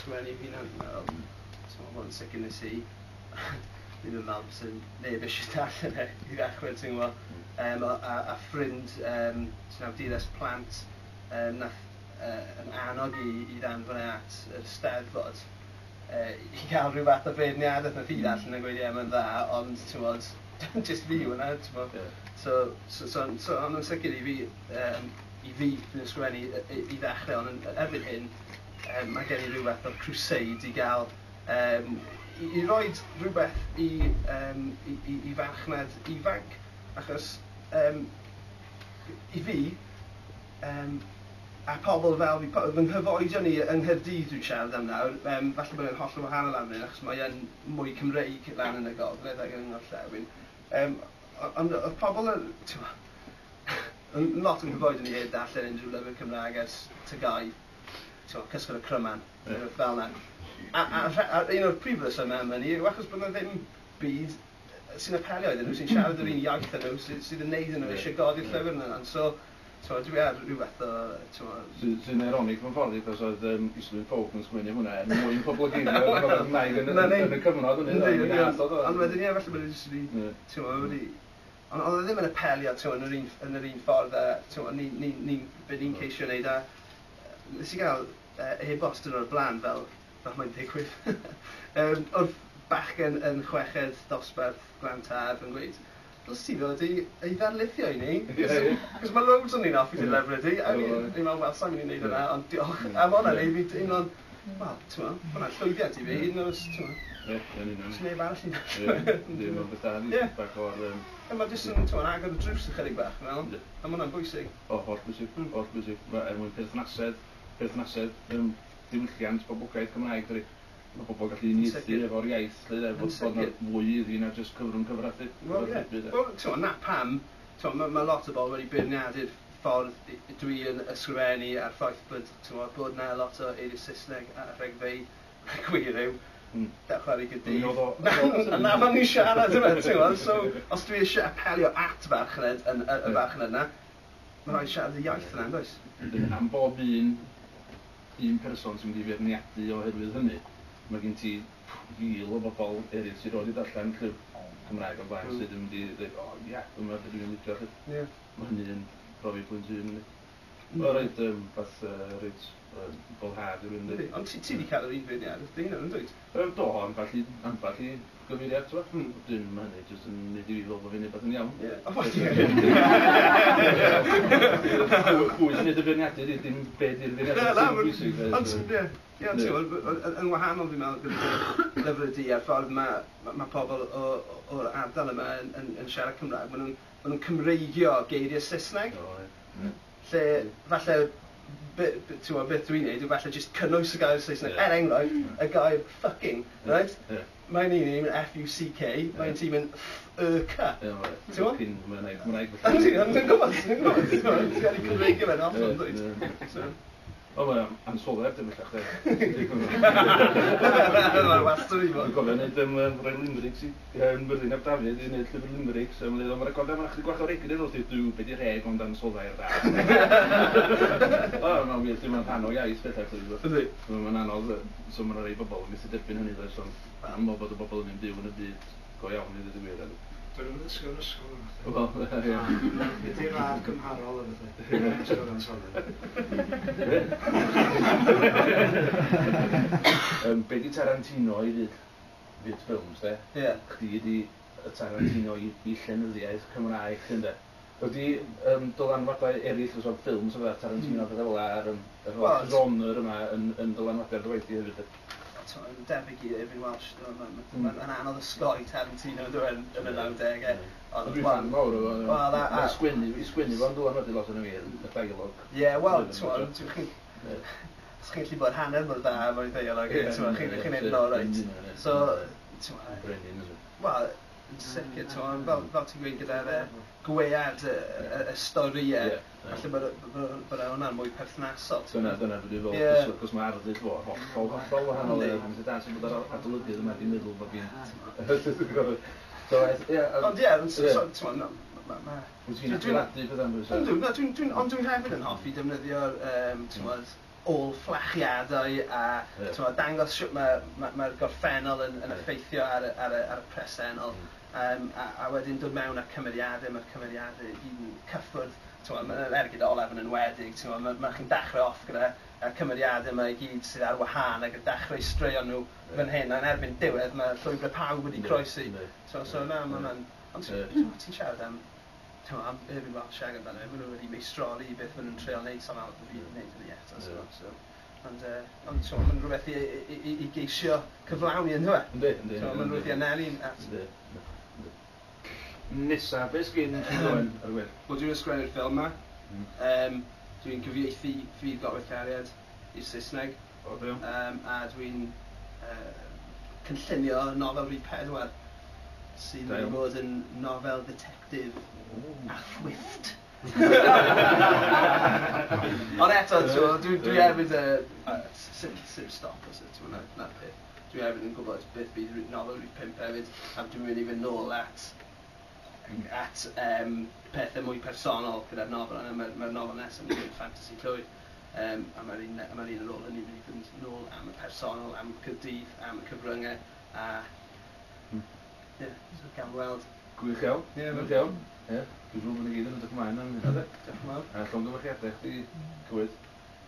sgwennu fi'n bod yn sicr nes i. Fi'n meddwl sy'n neb eisiau darllen i ddechrau, ti'n gwybod. A ffrind sy'n awdures plant nath yn annog i ddanfon at yr Steddfod i gael rhyw fath o beirniadaeth nath i darllen yn gweud, mae'n dda, ond ti'n gwybod, just fi yw hwnna, ti'n gwybod. So ond yn sicr i fi fi'n ysgrifennu i ddechrau, ond erbyn hyn, mae gen i rhyw fath o crusade i gael i roi rhywbeth i farchnad ifanc, achos i fi, a pobl fel fi, fy nghyfoedion ni yng Nghaerdydd dwi'n siarad am nawr, falle bod e'n holl o wahanol am hyn, achos mae e'n mwy Cymreig lan yn y gogledd ac yn yng Ngorllewin. Ond y pobl yn, lot yn nghyfoedion ni heb darllen unrhyw lyfr Cymraeg ers tygau, cysgod y cryman, fel yna. A un o'r prif resymau am hynny, achos bod yna ddim byd sy'n apelio iddyn nhw, sy'n siarad yr un iaith yn nhw, sydd yn neud yn nhw eisiau godi'r llyfr yna. So, dwi ar rhyw fath o... Sy'n ironig mewn ffordd, achos oedd Llwyd Owen yn sgwennu hwnna, yn mwyn poblogeidd yn y cyfnod hynny. Ond wedyn, ie, falle bod wedi... Ond oedd e ddim yn apelio yn yr un ffordd, beth ni'n ceisio wneud, a nes i gael e-bost yn o'r blaen fel mae'n digwydd. Wrth bachgen yn chweched dosbarth Glantaf yn gweud, dylse ti ddod i ddarlithio i ni, cos mae loads o'n ni'n offi ti'n lyfr ydi, a ni'n meddwl, wel, sa'n mynd i wneud yna, ond diolch. A mae hwnna'n ei fi, wel, hwnna'n llwyddiant i fi, un o'r, sy'n neb arall i'n Mae jyst yn agor y drws ychydig bach, a mae hwnna'n bwysig. Holl bwysig. Er mwyn perthnasedd, diwylliant boblogaeth Cymraeg, mae bobl gallu unieithu efo'r iaith, bod yna fwy iddi na jyst cyfrwng cyfrathu. Wel, na pam, mae lot o bobl wedi beirniadu'r ffordd dwi yn ysgrifennu a'r ffaith bod yna lot o eiriau Saesneg a rhegfeydd gwir yw. Dechrau i gyda'i. Na, mae'n ni'n siarad yma, so os dwi eisiau apelio at y farchnad yna, mae'n rhaid siarad y iaith yna, yn does? Am bob un person sy'n mynd i feirniadu oherwydd hynny, mae gen ti fil o bobl eraill sy'n rhoi darllen llyfr Cymraeg o'r blaen sydd yn mynd i dweud, dyma beth dwi'n licio chi. Mae hynny yn profi pwynt un. Mae'n rhaid rhaid bolhad yw'n dweud. Ond ti wedi cael yr un feirniad, ydych chi'n yn dweud? Do, amball i gyfeiriad, dyn mae hynny jyst yn neud i fi fel bod fi'n neud beth yn iawn. Pwy sy'n neud y feirniadu, dim beth i'r feirniadu sy'n bwysig. Yn wahanol fi'n meddwl gyda'r lyfr ydi a'r ffordd mae pobl o'r ardal yma yn siarad Cymraeg, maen nhw'n Cymreigio geiriau Saesneg, lle falle beth dwi'n neud yw falle jyst cynnwys y gair Saesneg, enghraifft, y gair fucking, right? Mae'n un i'n F-U-C-K, mae'n ti'n mynd F-Y-C. Fucking, mae'n gwneud. Yn gwybod, ti'n gael ei Cymreigio fe'n off o'n dweud. O, mae'n ansoledd, dim eich chdi. Mae'n wastad i fod. Dwi'n gofio wneud rhoi limericks i Myrddin ap Dafydd i wneud llyfr limericks. Mae'n recordio mae'n chdi gwach o'r egin yn wrth i dwi beth i'r rheg ond ansoddau'r da. O, mae'n wir, dwi'n rhan o iaith bethau. Mae'n anodd, so mae'n rhai bobl yn gallu derbyn hynny. Mae'n meddwl bod y bobl yn byw yn y byd go iawn i ddweud y wir. Dwi'n mynd ysgol. Wel, ie. Ydy'r rhad gymharol yn ydw. Ysgol ansoddau. Be di Tarantino i fyd ffilms, de? Ie. Chdi di y Tarantino i llenyddiaeth Cymraeg, ynddo? Ydy dylanwadau eraill o ffilms o Tarantino fel ar y genre yma yn dylanwadau'r dweud i hefyd? Yn debyg i Irving Welsh, mae'n anodd ysgoi Tarantino yn y 90au. Dwi'n fan mawr o fo. Mae'n sgwennu fo'n dylanwadu lot yn y wir, y dialog. Ie, wel, chi'n gallu bod hanner mor dda efo'r dialog, chi'n gwneud yn oreit. So, wel, yn sicr, fel ti'n gweud gyda'r gwead y storïau, falle bod hwnna'n mwy perthnasol. Dyna dwi'n fel, cos mae arddull fo, hollol wahanol e, mae'n da sy'n bod ar adolygydd yma di'n meddwl bod fi'n... Ond ie, dwi'n hefyd yn hoffi defnyddio'r ôl-fflachiadau a dangos sut mae'r gorffennol yn effeithio ar y presennol. A wedyn dod mewn â cymeriadau, mae'r cymeriadau yn cyffwrdd, mae'r ergyd olaf yn enwedig, mae chi'n dechrau off gyda cymeriadau yma i gyd sydd ar wahân ac yn dechrau straeon nhw fan hyn, a'n erbyn diwedd mae llwybrau pawb wedi croesi. Ond ti'n siarad am Irving Welsh ag amdano, maen nhw wedi meistroli beth maen nhw'n treol wneud somehow, fi wedi wneud hynny eto. Ond mae'n rhywbeth i geisio cyflawni yn hwnna. Mae'n rhywbeth i anelu at. Nesa, beth sgyn ti'n Owen ar y gwir? Wel, dwi'n ysgrifennu'r ffilm yma. Dwi'n cyfieithu ffydd gorweithgariad i'r Saesneg. A dwi'n cynllunio nofel rhif 4 sydd wedi bod yn nofel detectif a chwifft. Ond eto, dwi hefyd sut stop os ydy hwnna'r peth. Dwi hefyd yn gwybod beth bydd nofel rhif 5 hefyd, a dwi'n mynd i fynd nôl at pethau mwy personol gyda'r nofel yna. Mae'r nofel nesaf yn mynd ffantasi llwyr, a mae'r un ar ôl yn mynd i fynd nôl am y personol, am y cydydd, am y cyfryngau, a gael weld. Gwych iawn. Gwych iawn. Dwi'n siŵr bod ni gyd yn edrych ymlaen am hynny. Diolch yn fawr. Llongyfarchiadau chdi cywyd.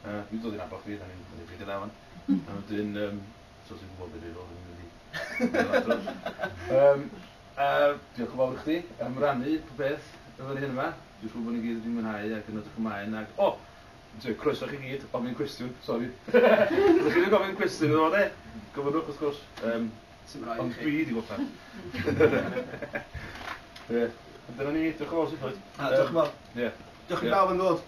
Dwi'n dod i'n abo chdi, da ni'n ffridio ddafan. A wedyn, so sy'n gwybod beth i'r ôl yn mynd i. Diolch yn fawr i chdi am rannu beth efo'r hyn yma. Dwi'n siŵr bod ni gyd wedi mwynhau ac yn edrych ymlaen. Croeso chi gyd, ofyn cwestiwn, sori. Ydych chi wedi gofyn cwestiwn yn ôl e? Gofynwch, wrth gwrs. Ond dwi wedi goffa. Dyna ni, diolch yn fawr sy'n ffwyd. Diolch yn fawr. Diolch yn fawr yn ddod.